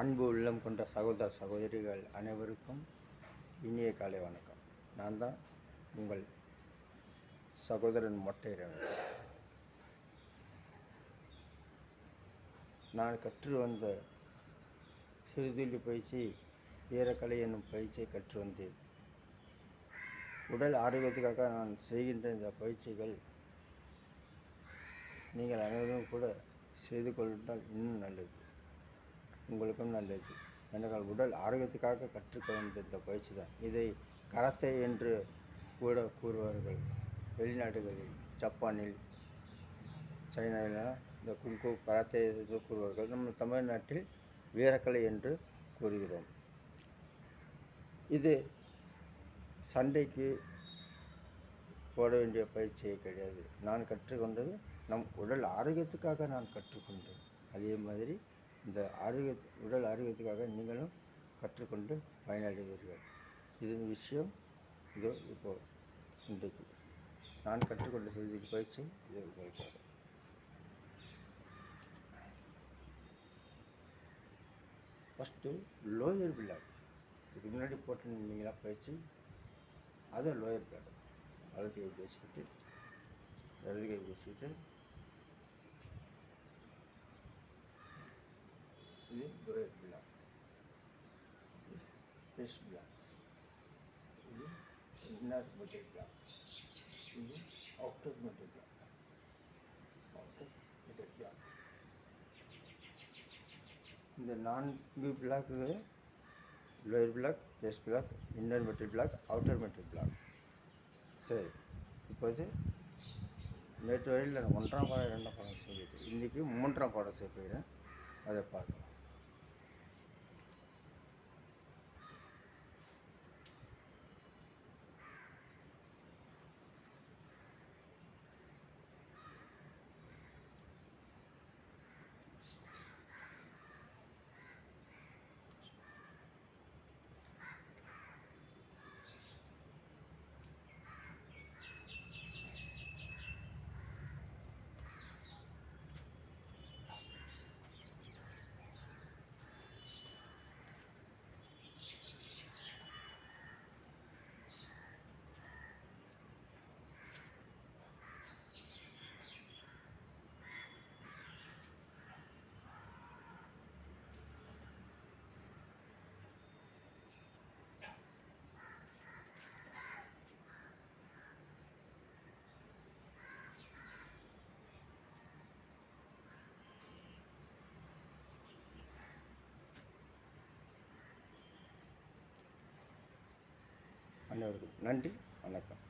அன்பு உள்ளம் கொண்ட சகோதர சகோதரிகள் அனைவருக்கும் இனிய காலை வணக்கம். நான் தான் உங்கள் சகோதரன் மொட்டை ரமேஷ். நான் கற்று வந்த சிறுதுளி பயிற்சி வீரக்கலை என்னும் பயிற்சியை கற்று வந்தேன். உடல் ஆரோக்கியத்துக்காக நான் செய்கின்ற இந்த பயிற்சிகள் நீங்கள் அனைவரும் கூட செய்து கொண்டால் இன்னும் நல்லது, உங்களுக்கும் நல்லது. என்றால் உடல் ஆரோக்கியத்துக்காக கற்றுக்க வந்த இந்த பயிற்சி தான். இதை கராத்தே என்று கூட கூறுவார்கள். வெளிநாடுகளில் ஜப்பானில், சைனாவில் இந்த குங்கு கராத்தே என்று கூறுவார்கள். நம்ம தமிழ்நாட்டில் வீரக்கலை என்று கூறுகிறோம். இது சண்டைக்கு போட வேண்டிய பயிற்சியே கிடையாது. நான் கற்றுக்கொண்டது நம் உடல் ஆரோக்கியத்துக்காக நான் கற்றுக்கொண்டேன். அதே மாதிரி இந்த உடல் ஆரோக்கியத்துக்காக நீங்களும் கற்றுக்கொண்டு பயனடைவீர்கள். இதன் விஷயம் இதோ இப்போது இன்றைக்கு நான் கற்றுக்கொண்ட செய்தி பயிற்சி இது உங்களுக்காக. ஃபஸ்ட்டு லோயர் பிளாக், இதுக்கு முன்னாடி போட்டிருந்தீங்களா பயிற்சி, அது லோயர் பிளாக். வலது கை பேசிக்கிட்டு இடது கை பேசிக்கிட்டு இது லோயர் பிளாக், ஃபேஸ் பிளாக், இது இன்னர் மெட்டல் பிளாக், இது அவுட்டர் மெட்டல் பிளாக், இந்த 4 பிளாக்கு lower block, face block, inner metal block, outer metal block. சரி, இப்போது நேற்று வரையில் நான் 1ஆம் பாடம் 2ஆம் பாடம் செய்துட்டு இன்றைக்கி 3ஆம் பாடம் செய்ய போகிறேன். அதை பார்க்கலாம். அனைவருக்கும் நன்றி, வணக்கம்.